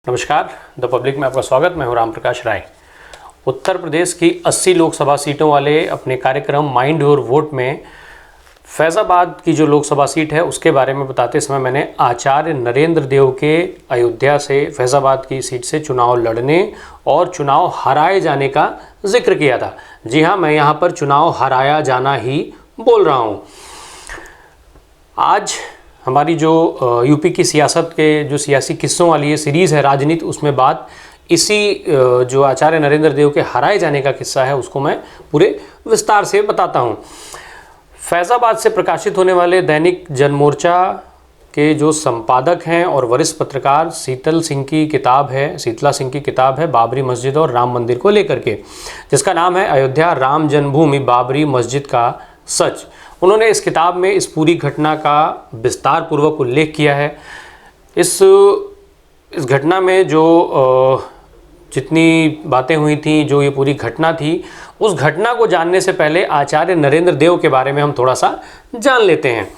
नमस्कार, the public में आपका स्वागत। मैं हूं राम प्रकाश राय। उत्तर प्रदेश की 80 लोकसभा सीटों वाले अपने कार्यक्रम माइंड योर वोट में फैज़ाबाद की जो लोकसभा सीट है उसके बारे में बताते समय मैंने आचार्य नरेंद्र देव के अयोध्या से फैज़ाबाद की सीट से चुनाव लड़ने और चुनाव हराए जाने का जिक्र किया था। जी हाँ, मैं यहाँ पर चुनाव हराया जाना ही बोल रहा हूँ। आज हमारी जो यूपी की सियासत के जो सियासी किस्सों वाली ये सीरीज़ है राजनीति, उसमें बात इसी जो आचार्य नरेंद्र देव के हराए जाने का किस्सा है उसको मैं पूरे विस्तार से बताता हूँ। फैज़ाबाद से प्रकाशित होने वाले दैनिक जनमोर्चा के जो संपादक हैं और वरिष्ठ पत्रकार शीतला सिंह की किताब है बाबरी मस्जिद और राम मंदिर को लेकर के, जिसका नाम है अयोध्या राम जन्मभूमि बाबरी मस्जिद का सच। उन्होंने इस किताब में इस पूरी घटना का विस्तार पूर्वक उल्लेख किया है। इस घटना में जो जितनी बातें हुई थी, जो ये पूरी घटना थी, उस घटना को जानने से पहले आचार्य नरेंद्र देव के बारे में हम थोड़ा सा जान लेते हैं।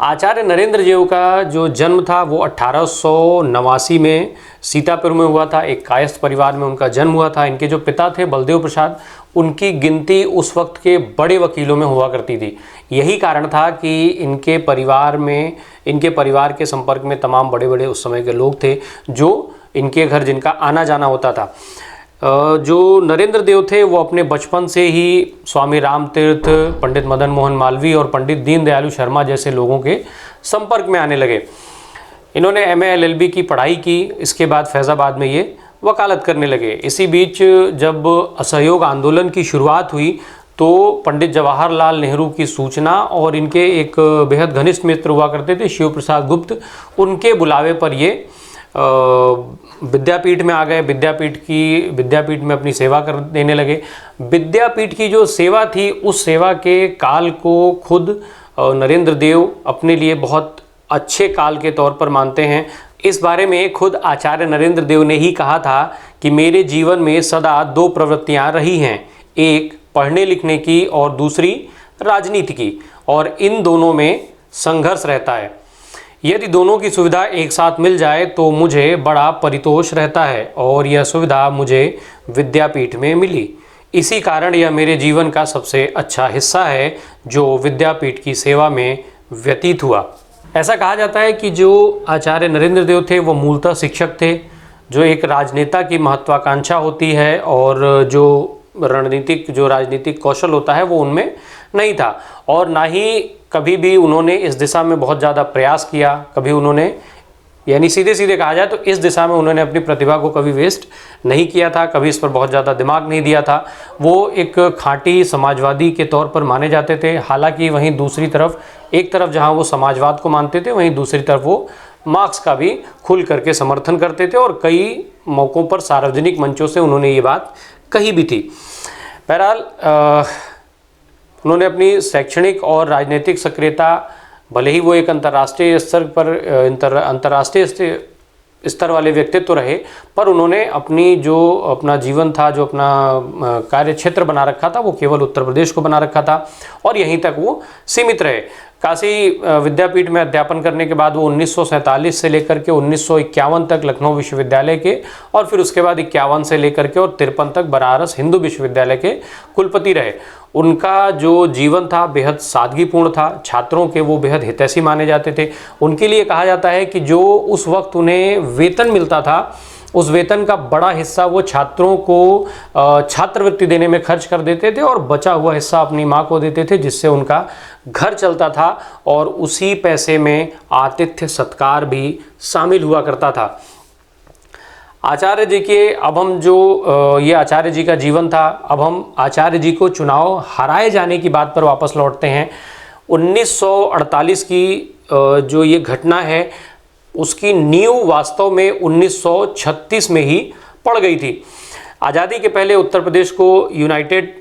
आचार्य नरेंद्र देव का जो जन्म था वो 1889 में सीतापुर में हुआ था। एक कायस्थ परिवार में उनका जन्म हुआ था। इनके जो पिता थे बलदेव प्रसाद, उनकी गिनती उस वक्त के बड़े वकीलों में हुआ करती थी। यही कारण था कि इनके परिवार के संपर्क में तमाम बड़े बड़े उस समय के लोग थे जो इनके घर जिनका आना जाना होता था। जो नरेंद्र देव थे वो अपने बचपन से ही स्वामी रामतीर्थ, पंडित मदन मोहन मालवीय और पंडित दीनदयालु शर्मा जैसे लोगों के संपर्क में आने लगे। इन्होंने MA LLB की पढ़ाई की। इसके बाद फैज़ाबाद में ये वकालत करने लगे। इसी बीच जब असहयोग आंदोलन की शुरुआत हुई तो पंडित जवाहरलाल नेहरू की सूचना और इनके एक बेहद घनिष्ठ मित्र हुआ करते थे शिव प्रसाद गुप्त, उनके बुलावे पर ये विद्यापीठ में आ गए। विद्यापीठ में अपनी सेवा कर देने लगे। विद्यापीठ की जो सेवा थी उस सेवा के काल को खुद नरेंद्र देव अपने लिए बहुत अच्छे काल के तौर पर मानते हैं। इस बारे में खुद आचार्य नरेंद्र देव ने ही कहा था कि मेरे जीवन में सदा दो प्रवृत्तियां रही हैं, एक पढ़ने लिखने की और दूसरी राजनीति की, और इन दोनों में संघर्ष रहता है। यदि दोनों की सुविधा एक साथ मिल जाए तो मुझे बड़ा परितोष रहता है, और यह सुविधा मुझे विद्यापीठ में मिली। इसी कारण यह मेरे जीवन का सबसे अच्छा हिस्सा है जो विद्यापीठ की सेवा में व्यतीत हुआ। ऐसा कहा जाता है कि जो आचार्य नरेंद्र देव थे वो मूलतः शिक्षक थे। जो एक राजनेता की महत्वाकांक्षा होती है और जो राजनीतिक कौशल होता है वो उनमें नहीं था, और ना ही कभी भी उन्होंने इस दिशा में बहुत ज़्यादा प्रयास किया। कभी उन्होंने, यानी सीधे सीधे कहा जाए तो इस दिशा में उन्होंने अपनी प्रतिभा को कभी वेस्ट नहीं किया था, कभी इस पर बहुत ज़्यादा दिमाग नहीं दिया था। वो एक खाँटी समाजवादी के तौर पर माने जाते थे। हालांकि वहीं दूसरी तरफ, एक तरफ जहां वो समाजवाद को मानते थे, वहीं दूसरी तरफ वो मार्क्स का भी खुल करके समर्थन करते थे, और कई मौक़ों पर सार्वजनिक मंचों से उन्होंने ये बात कही भी थी। बहरहाल उन्होंने अपनी शैक्षणिक और राजनीतिक सक्रियता, भले ही वो एक अंतर्राष्ट्रीय स्तर वाले व्यक्तित्व रहे, पर उन्होंने अपना जीवन था, जो अपना कार्य क्षेत्र बना रखा था, वो केवल उत्तर प्रदेश को बना रखा था और यहीं तक वो सीमित रहे। काशी विद्यापीठ में अध्यापन करने के बाद वो 1947 से लेकर के 1951 तक लखनऊ विश्वविद्यालय के, और फिर उसके बाद 51 से लेकर के और 53 तक बनारस हिंदू विश्वविद्यालय के कुलपति रहे। उनका जो जीवन था बेहद सादगीपूर्ण था। छात्रों के वो बेहद हितैषी माने जाते थे। उनके लिए कहा जाता है कि जो उस वक्त उन्हें वेतन मिलता था, उस वेतन का बड़ा हिस्सा वो छात्रों को छात्रवृत्ति देने में खर्च कर देते थे, और बचा हुआ हिस्सा अपनी माँ को देते थे, जिससे उनका घर चलता था, और उसी पैसे में आतिथ्य सत्कार भी शामिल हुआ करता था। आचार्य जी के, अब हम जो ये आचार्य जी का जीवन था, अब हम आचार्य जी को चुनाव हराए जाने की बात पर वापस लौटते हैं। 1948 की जो ये घटना है उसकी नींव वास्तव में 1936 में ही पड़ गई थी। आज़ादी के पहले उत्तर प्रदेश को यूनाइटेड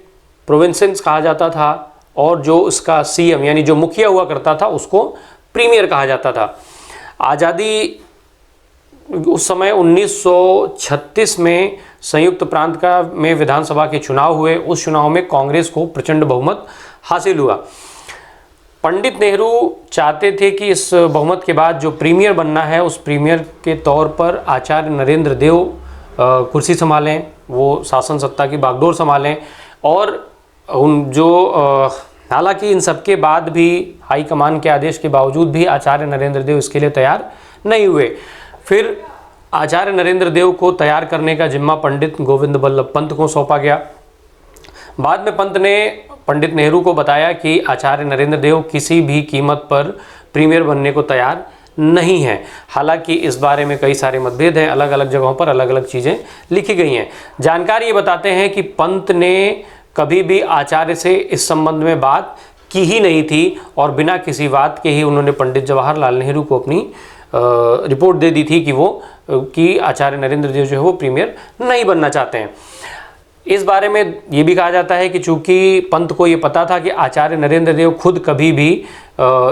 प्रोविंसेस कहा जाता था, और जो उसका CM यानी जो मुखिया हुआ करता था उसको प्रीमियर कहा जाता था। आज़ादी उस समय 1936 में संयुक्त प्रांत में विधानसभा के चुनाव हुए। उस चुनाव में कांग्रेस को प्रचंड बहुमत हासिल हुआ। पंडित नेहरू चाहते थे कि इस बहुमत के बाद जो प्रीमियर बनना है उस प्रीमियर के तौर पर आचार्य नरेंद्र देव कुर्सी संभालें, वो शासन सत्ता की बागडोर संभालें। और हालांकि इन सब के बाद भी हाईकमान के आदेश के बावजूद भी आचार्य नरेंद्र देव इसके लिए तैयार नहीं हुए। फिर आचार्य नरेंद्र देव को तैयार करने का जिम्मा पंडित गोविंद बल्लभ पंत को सौंपा गया। बाद में पंत ने पंडित नेहरू को बताया कि आचार्य नरेंद्र देव किसी भी कीमत पर प्रीमियर बनने को तैयार नहीं है। हालांकि इस बारे में कई सारे मतभेद हैं, अलग अलग जगहों पर अलग अलग चीज़ें लिखी गई हैं। जानकार ये बताते हैं कि पंत ने कभी भी आचार्य से इस संबंध में बात की ही नहीं थी और बिना किसी बात के ही उन्होंने पंडित जवाहरलाल नेहरू को अपनी रिपोर्ट दे दी थी कि आचार्य नरेंद्र देव जो है वो प्रीमियर नहीं बनना चाहते हैं। इस बारे में ये भी कहा जाता है कि चूंकि पंत को ये पता था कि आचार्य नरेंद्र देव खुद कभी भी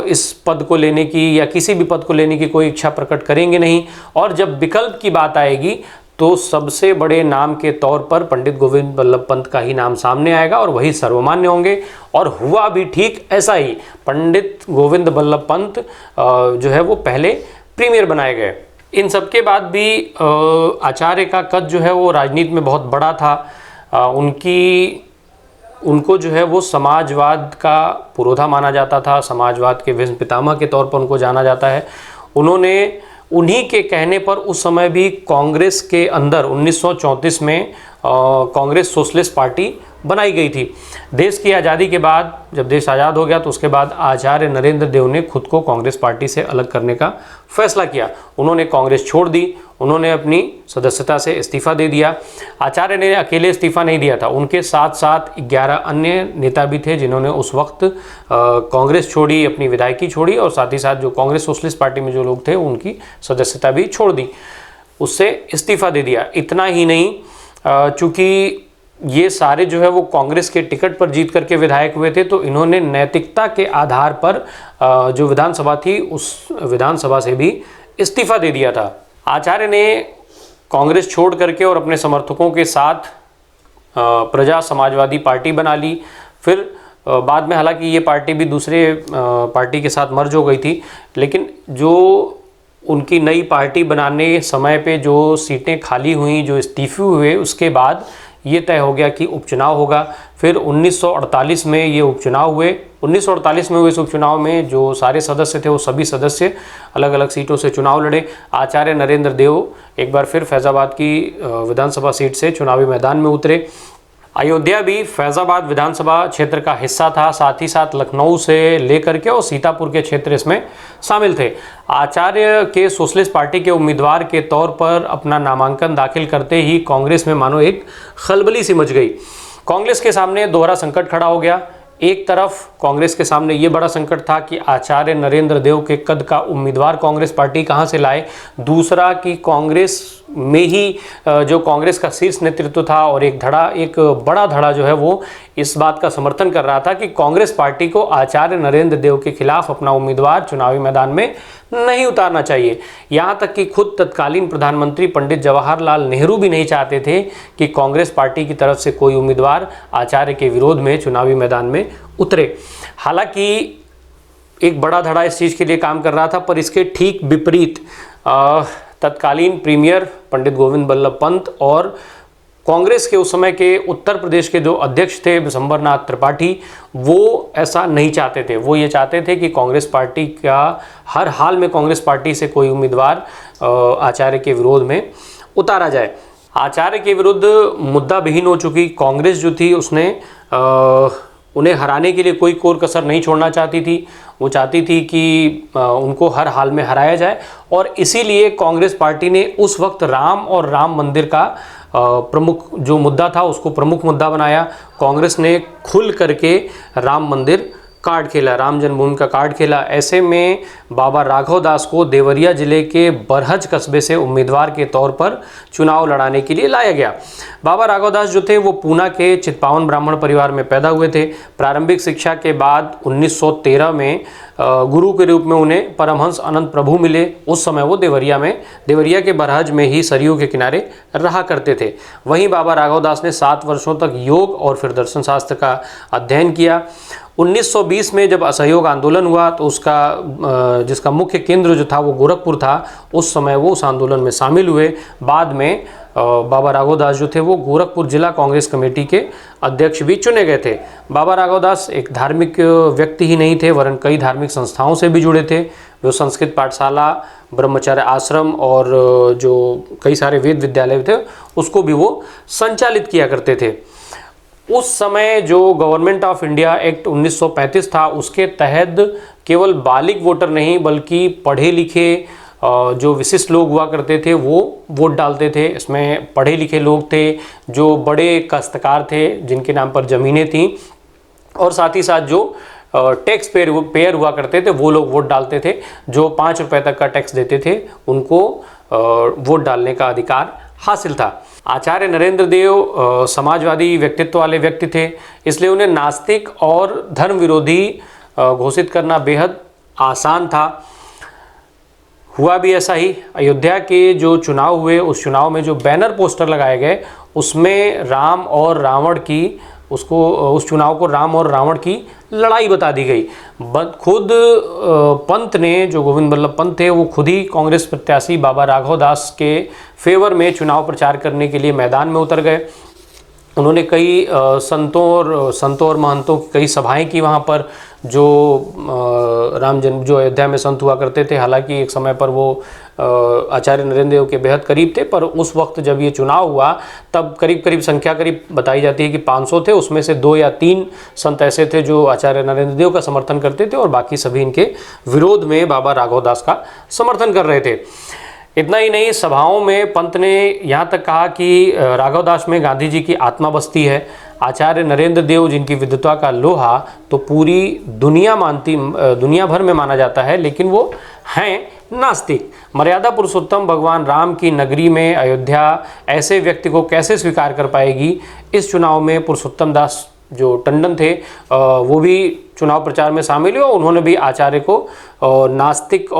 इस पद को लेने की या किसी भी पद को लेने की कोई इच्छा प्रकट करेंगे नहीं, और जब विकल्प की बात आएगी तो सबसे बड़े नाम के तौर पर पंडित गोविंद बल्लभ पंत का ही नाम सामने आएगा और वही सर्वमान्य होंगे। और हुआ भी ठीक ऐसा ही। पंडित गोविंद बल्लभ पंत जो है वो पहले प्रीमियर बनाए गए। इन सब के बाद भी आचार्य का कद जो है वो राजनीति में बहुत बड़ा था। उनको जो है वो समाजवाद का पुरोधा माना जाता था, समाजवाद के भीष्म पितामह के तौर पर उनको जाना जाता है। उन्हीं के कहने पर उस समय भी कांग्रेस के अंदर 1934 में कांग्रेस सोशलिस्ट पार्टी बनाई गई थी। देश की आज़ादी के बाद जब देश आज़ाद हो गया तो उसके बाद आचार्य नरेंद्र देव ने खुद को कांग्रेस पार्टी से अलग करने का फैसला किया। उन्होंने कांग्रेस छोड़ दी, उन्होंने अपनी सदस्यता से इस्तीफा दे दिया। आचार्य ने अकेले इस्तीफा नहीं दिया था, उनके साथ साथ 11 अन्य नेता भी थे जिन्होंने उस वक्त कांग्रेस छोड़ी, अपनी विधायकी छोड़ी और साथ ही साथ जो कांग्रेस सोशलिस्ट पार्टी में जो लोग थे उनकी सदस्यता भी छोड़ दी, उससे इस्तीफा दे दिया। इतना ही नहीं, चूँकि ये सारे जो है वो कांग्रेस के टिकट पर जीत करके विधायक हुए थे, तो इन्होंने नैतिकता के आधार पर जो विधानसभा थी उस विधानसभा से भी इस्तीफा दे दिया था। आचार्य ने कांग्रेस छोड़ करके और अपने समर्थकों के साथ प्रजा समाजवादी पार्टी बना ली। फिर बाद में हालांकि ये पार्टी भी दूसरे पार्टी के साथ मर्ज हो गई थी, लेकिन जो उनकी नई पार्टी बनाने समय पे जो सीटें खाली हुई, जो इस्तीफे हुए, उसके बाद ये तय हो गया कि उपचुनाव होगा। फिर 1948 में ये उपचुनाव हुए। 1948 में हुए इस उपचुनाव में जो सारे सदस्य थे वो सभी सदस्य अलग अलग सीटों से चुनाव लड़े। आचार्य नरेंद्र देव एक बार फिर फैज़ाबाद की विधानसभा सीट से चुनावी मैदान में उतरे। अयोध्या भी फैज़ाबाद विधानसभा क्षेत्र का हिस्सा था, साथ ही साथ लखनऊ से लेकर के और सीतापुर के क्षेत्र इसमें शामिल थे। आचार्य के सोशलिस्ट पार्टी के उम्मीदवार के तौर पर अपना नामांकन दाखिल करते ही कांग्रेस में मानो एक खलबली सी मच गई। कांग्रेस के सामने दोहरा संकट खड़ा हो गया। एक तरफ कांग्रेस के सामने ये बड़ा संकट था कि आचार्य नरेंद्र देव के कद का उम्मीदवार कांग्रेस पार्टी कहाँ से लाए, दूसरा कि कांग्रेस में ही जो कांग्रेस का शीर्ष नेतृत्व था और एक बड़ा धड़ा जो है वो इस बात का समर्थन कर रहा था कि कांग्रेस पार्टी को आचार्य नरेंद्र देव के खिलाफ अपना उम्मीदवार चुनावी मैदान में नहीं उतारना चाहिए। यहाँ तक कि खुद तत्कालीन प्रधानमंत्री पंडित जवाहरलाल नेहरू भी नहीं चाहते थे कि कांग्रेस पार्टी की तरफ से कोई उम्मीदवार आचार्य के विरोध में चुनावी मैदान में उतरे। हालांकि एक बड़ा धड़ा इस चीज़ के लिए काम कर रहा था, पर इसके ठीक विपरीत तत्कालीन प्रीमियर पंडित गोविंद बल्लभ पंत और कांग्रेस के उस समय के उत्तर प्रदेश के जो अध्यक्ष थे विशंबरनाथ त्रिपाठी, वो ऐसा नहीं चाहते थे। वो ये चाहते थे कि कांग्रेस पार्टी का हर हाल में कांग्रेस पार्टी से कोई उम्मीदवार आचार्य के विरोध में उतारा जाए। आचार्य के विरुद्ध मुद्दा विहीन हो चुकी कांग्रेस जो थी उसने उन्हें हराने के लिए कोई कोर कसर नहीं छोड़ना चाहती थी। वो चाहती थी कि उनको हर हाल में हराया जाए और इसीलिए कांग्रेस पार्टी ने उस वक्त राम और राम मंदिर का प्रमुख जो मुद्दा था उसको प्रमुख मुद्दा बनाया। कांग्रेस ने खुल करके राम मंदिर कार्ड खेला, राम जन्मभूमि का कार्ड खेला। ऐसे में बाबा राघव दास को देवरिया जिले के बरहज कस्बे से उम्मीदवार के तौर पर चुनाव लड़ाने के लिए लाया गया। बाबा राघव दास जो थे वो पूना के चितपावन ब्राह्मण परिवार में पैदा हुए थे। प्रारंभिक शिक्षा के बाद 1913 में गुरु के रूप में उन्हें परमहंस अनंत प्रभु मिले। उस समय वो देवरिया के बरहज में ही सरयू के किनारे रहा करते थे। वहीं बाबा राघव दास ने 7 वर्षों तक योग और फिर दर्शन शास्त्र का अध्ययन किया। 1920 में जब असहयोग आंदोलन हुआ तो उसका जिसका मुख्य केंद्र जो था वो गोरखपुर था, उस समय वो उस आंदोलन में शामिल हुए। बाद में बाबा राघव दास जो थे वो गोरखपुर जिला कांग्रेस कमेटी के अध्यक्ष भी चुने गए थे। बाबा राघव दास एक धार्मिक व्यक्ति ही नहीं थे, वरन कई धार्मिक संस्थाओं से भी जुड़े थे। वो संस्कृत पाठशाला, ब्रह्मचर्य आश्रम और जो कई सारे वेद विद्यालय थे उसको भी वो संचालित किया करते थे। उस समय जो गवर्नमेंट ऑफ इंडिया एक्ट 1935 था, उसके तहत केवल बालिग वोटर नहीं बल्कि पढ़े लिखे जो विशिष्ट लोग हुआ करते थे वो वोट डालते थे। इसमें पढ़े लिखे लोग थे, जो बड़े काश्तकार थे जिनके नाम पर ज़मीनें थीं, और साथ ही साथ जो टैक्स पेयर हुआ करते थे वो लोग वोट डालते थे। जो 5 रुपये तक का टैक्स देते थे उनको वोट डालने का अधिकार हासिल था। आचार्य नरेंद्र देव समाजवादी व्यक्तित्व वाले व्यक्ति थे, इसलिए उन्हें नास्तिक और धर्म विरोधी घोषित करना बेहद आसान था। हुआ भी ऐसा ही। अयोध्या के जो चुनाव हुए, उस चुनाव में जो बैनर पोस्टर लगाए गए उसमें राम और रावण की उस चुनाव को राम और रावण की लड़ाई बता दी गई। खुद पंत ने, जो गोविंद बल्लभ पंत थे, वो खुद ही कांग्रेस प्रत्याशी बाबा राघव दास के फेवर में चुनाव प्रचार करने के लिए मैदान में उतर गए। उन्होंने कई संतों और महंतों की कई सभाएं की वहाँ पर, जो जो अयोध्या में संत हुआ करते थे। हालांकि एक समय पर वो आचार्य नरेंद्र देव के बेहद करीब थे, पर उस वक्त जब ये चुनाव हुआ तब करीब संख्या बताई जाती है कि 500 थे। उसमें से 2 या 3 संत ऐसे थे जो आचार्य नरेंद्र देव का समर्थन करते थे और बाकी सभी इनके विरोध में बाबा राघव दास का समर्थन कर रहे थे। इतना ही नहीं, सभाओं में पंत ने यहाँ तक कहा कि राघव दास में गांधी जी की आत्मा बसती है। आचार्य नरेंद्र देव जिनकी विद्वता का लोहा तो पूरी दुनिया भर में माना जाता है, लेकिन वो हैं नास्तिक। मर्यादा पुरुषोत्तम भगवान राम की नगरी में अयोध्या ऐसे व्यक्ति को कैसे स्वीकार कर पाएगी। इस चुनाव में पुरुषोत्तम दास जो टंडन थे वो भी चुनाव प्रचार में शामिल हुए। उन्होंने भी आचार्य को नास्तिक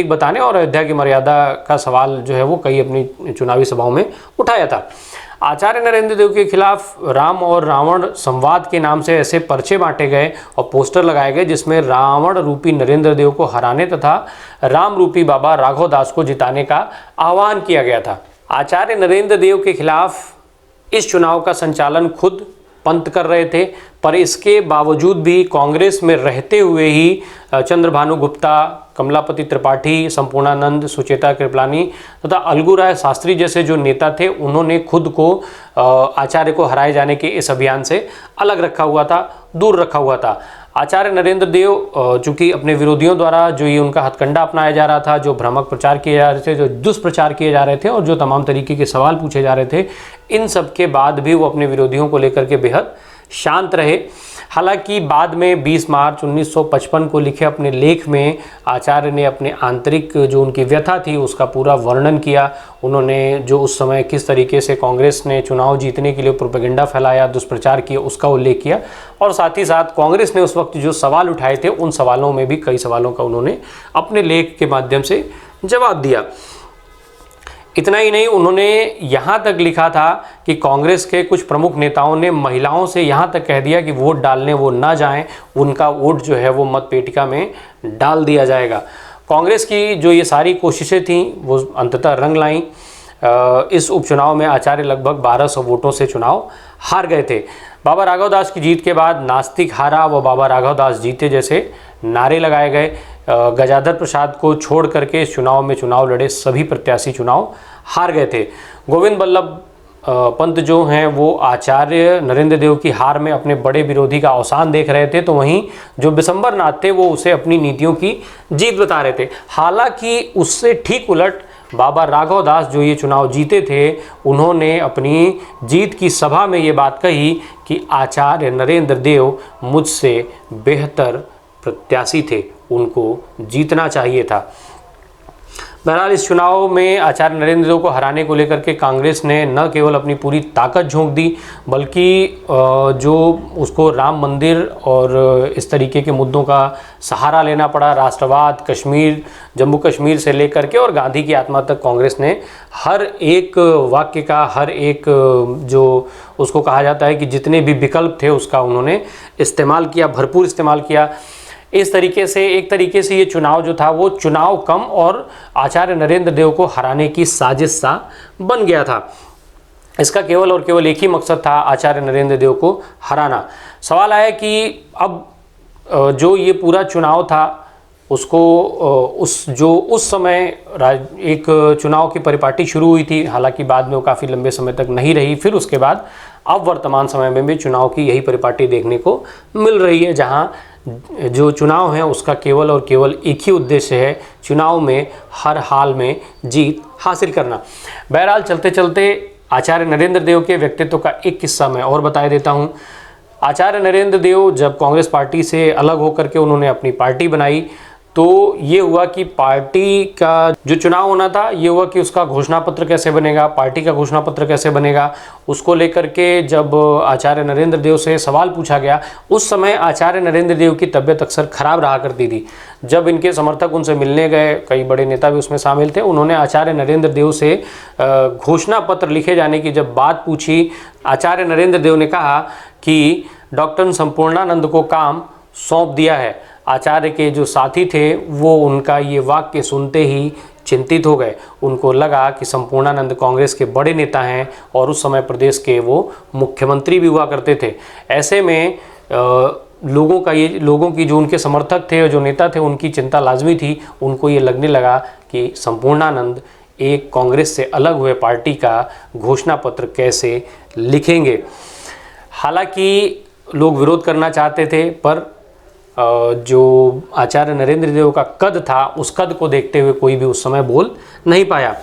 बताने और अयोध्या की मर्यादा का सवाल जो है वो कई अपनी चुनावी सभाओं में उठाया था। आचार्य नरेंद्र देव के खिलाफ राम और रावण संवाद के नाम से ऐसे पर्चे बांटे गए और पोस्टर लगाए गए जिसमें रावण रूपी नरेंद्र देव को हराने तथा राम रूपी बाबा राघव दास को जिताने का आह्वान किया गया था। आचार्य नरेंद्र देव के खिलाफ इस चुनाव का संचालन खुद पंत कर रहे थे, पर इसके बावजूद भी कांग्रेस में रहते हुए ही चंद्रभानु गुप्ता, कमलापति त्रिपाठी, संपूर्णानंद, सुचेता कृपलानी तथा अलगू राय शास्त्री जैसे जो नेता थे, उन्होंने खुद को आचार्य को हराए जाने के इस अभियान से अलग रखा हुआ था, दूर रखा हुआ था। आचार्य नरेंद्र देव चूँकि अपने विरोधियों द्वारा जो ये उनका हथकंडा अपनाया जा रहा था, जो भ्रामक प्रचार किए जा रहे थे, जो दुष्प्रचार किए जा रहे थे और जो तमाम तरीके के सवाल पूछे जा रहे थे, इन सब के बाद भी वो अपने विरोधियों को लेकर के बेहद शांत रहे। हालांकि बाद में 20 मार्च 1955 को लिखे अपने लेख में आचार्य ने अपने आंतरिक जो उनकी व्यथा थी उसका पूरा वर्णन किया। उन्होंने जो उस समय किस तरीके से कांग्रेस ने चुनाव जीतने के लिए प्रोपेगेंडा फैलाया, दुष्प्रचार किया, उसका उल्लेख किया। और साथ ही साथ कांग्रेस ने उस वक्त जो सवाल उठाए थे उन सवालों में भी कई सवालों का उन्होंने अपने लेख के माध्यम से जवाब दिया। इतना ही नहीं, उन्होंने यहाँ तक लिखा था कि कांग्रेस के कुछ प्रमुख नेताओं ने महिलाओं से यहाँ तक कह दिया कि वोट डालने वो ना जाएं, उनका वोट जो है वो मत पेटिका में डाल दिया जाएगा। कांग्रेस की जो ये सारी कोशिशें थीं वो अंततः रंग लाईं। इस उपचुनाव में आचार्य लगभग 1200 वोटों से चुनाव हार गए थे। बाबा राघव दास की जीत के बाद नास्तिक हारा व बाबा राघव दास जीते जैसे नारे लगाए गए। गजाधर प्रसाद को छोड़ करके इस चुनाव में चुनाव लड़े सभी प्रत्याशी चुनाव हार गए थे। गोविंद बल्लभ पंत जो हैं वो आचार्य नरेंद्र देव की हार में अपने बड़े विरोधी का अवसान देख रहे थे, तो वहीं जो बिशंबर नाथ थे वो उसे अपनी नीतियों की जीत बता रहे थे। हालांकि उससे ठीक उलट बाबा राघव दास जो ये चुनाव जीते थे, उन्होंने अपनी जीत की सभा में ये बात कही कि आचार्य नरेंद्र देव मुझसे बेहतर प्रत्याशी थे, उनको जीतना चाहिए था। बहरहाल इस चुनाव में आचार्य नरेंद्र देव को हराने को लेकर के कांग्रेस ने न केवल अपनी पूरी ताकत झोंक दी, बल्कि जो उसको राम मंदिर और इस तरीके के मुद्दों का सहारा लेना पड़ा, राष्ट्रवाद, कश्मीर, जम्मू कश्मीर से लेकर के और गांधी की आत्मा तक कांग्रेस ने हर एक वाक्य का, हर एक जो उसको कहा जाता है कि जितने भी विकल्प थे उसका उन्होंने इस्तेमाल किया, भरपूर इस्तेमाल किया। इस तरीके से एक तरीके से ये चुनाव जो था वो चुनाव कम और आचार्य नरेंद्र देव को हराने की साजिश सा बन गया था। इसका केवल और केवल एक ही मकसद था, आचार्य नरेंद्र देव को हराना। सवाल आया कि अब जो ये पूरा चुनाव था उसको उस समय एक चुनाव की परिपाटी शुरू हुई थी, हालांकि बाद में वो काफ़ी लंबे समय तक नहीं रही। फिर उसके बाद अब वर्तमान समय में भी चुनाव की यही परिपाटी देखने को मिल रही है, जहाँ जो चुनाव है उसका केवल और केवल एक ही उद्देश्य है, चुनाव में हर हाल में जीत हासिल करना। बहरहाल चलते चलते आचार्य नरेंद्र देव के व्यक्तित्व का एक किस्सा मैं और बता देता हूँ। आचार्य नरेंद्र देव जब कांग्रेस पार्टी से अलग होकर के उन्होंने अपनी पार्टी बनाई, तो ये हुआ कि पार्टी का जो चुनाव होना था ये हुआ कि उसका घोषणा पत्र कैसे बनेगा, पार्टी का घोषणा पत्र कैसे बनेगा, उसको लेकर के जब आचार्य नरेंद्र देव से सवाल पूछा गया, उस समय आचार्य नरेंद्र देव की तबीयत अक्सर ख़राब रहा करती थी। जब इनके समर्थक उनसे मिलने गए, कई बड़े नेता भी उसमें शामिल थे, उन्होंने आचार्य नरेंद्र देव से घोषणा पत्र लिखे जाने की जब बात पूछी, आचार्य नरेंद्र देव ने कहा कि डॉक्टर संपूर्णानंद को काम सौंप दिया है। आचार्य के जो साथी थे वो उनका ये वाक्य सुनते ही चिंतित हो गए। उनको लगा कि संपूर्णानंद कांग्रेस के बड़े नेता हैं और उस समय प्रदेश के वो मुख्यमंत्री भी हुआ करते थे। ऐसे में लोगों की जो उनके समर्थक थे और जो नेता थे उनकी चिंता लाजमी थी। उनको ये लगने लगा कि संपूर्णानंद एक कांग्रेस से अलग हुए पार्टी का घोषणा पत्र कैसे लिखेंगे। हालांकि लोग विरोध करना चाहते थे, पर जो आचार्य नरेंद्र देव का कद था उस कद को देखते हुए कोई भी उस समय बोल नहीं पाया।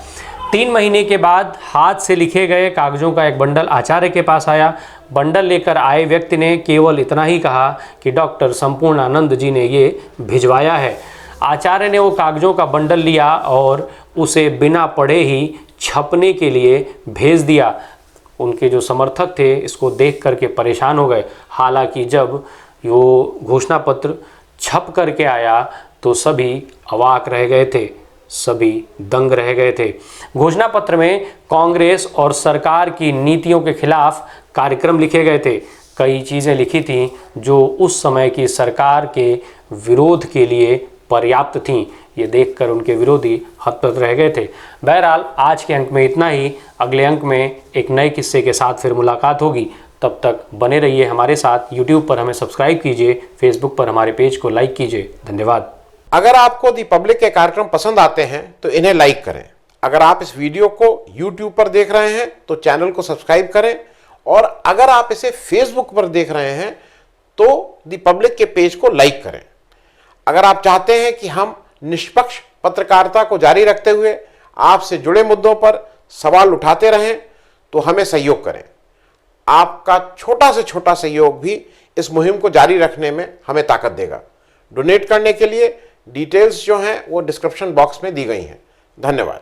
3 महीने के बाद हाथ से लिखे गए कागजों का एक बंडल आचार्य के पास आया। बंडल लेकर आए व्यक्ति ने केवल इतना ही कहा कि डॉक्टर संपूर्णानंद जी ने ये भिजवाया है। आचार्य ने वो कागजों का बंडल लिया और उसे बिना पढ़े ही छपने के लिए भेज दिया। उनके जो समर्थक थे इसको देख करके परेशान हो गए। हालांकि जब यो घोषणा पत्र छप करके आया तो सभी अवाक रह गए थे, सभी दंग रह गए थे। घोषणा पत्र में कांग्रेस और सरकार की नीतियों के खिलाफ कार्यक्रम लिखे गए थे। कई चीज़ें लिखी थीं जो उस समय की सरकार के विरोध के लिए पर्याप्त थीं। ये देखकर उनके विरोधी हतप्रभ रह गए थे। बहरहाल आज के अंक में इतना ही। अगले अंक में एक नए किस्से के साथ फिर मुलाकात होगी। तब तक बने रहिए हमारे साथ। YouTube पर हमें सब्सक्राइब कीजिए, Facebook पर हमारे पेज को लाइक कीजिए। धन्यवाद। अगर आपको दी पब्लिक के कार्यक्रम पसंद आते हैं तो इन्हें लाइक करें। अगर आप इस वीडियो को YouTube पर देख रहे हैं तो चैनल को सब्सक्राइब करें, और अगर आप इसे Facebook पर देख रहे हैं तो दी पब्लिक के पेज को लाइक करें। अगर आप चाहते हैं कि हम निष्पक्ष पत्रकारिता को जारी रखते हुए आपसे जुड़े मुद्दों पर सवाल उठाते रहें तो हमें सहयोग करें। आपका छोटा से छोटा सहयोग भी इस मुहिम को जारी रखने में हमें ताकत देगा। डोनेट करने के लिए डिटेल्स जो हैं वो डिस्क्रिप्शन बॉक्स में दी गई हैं। धन्यवाद।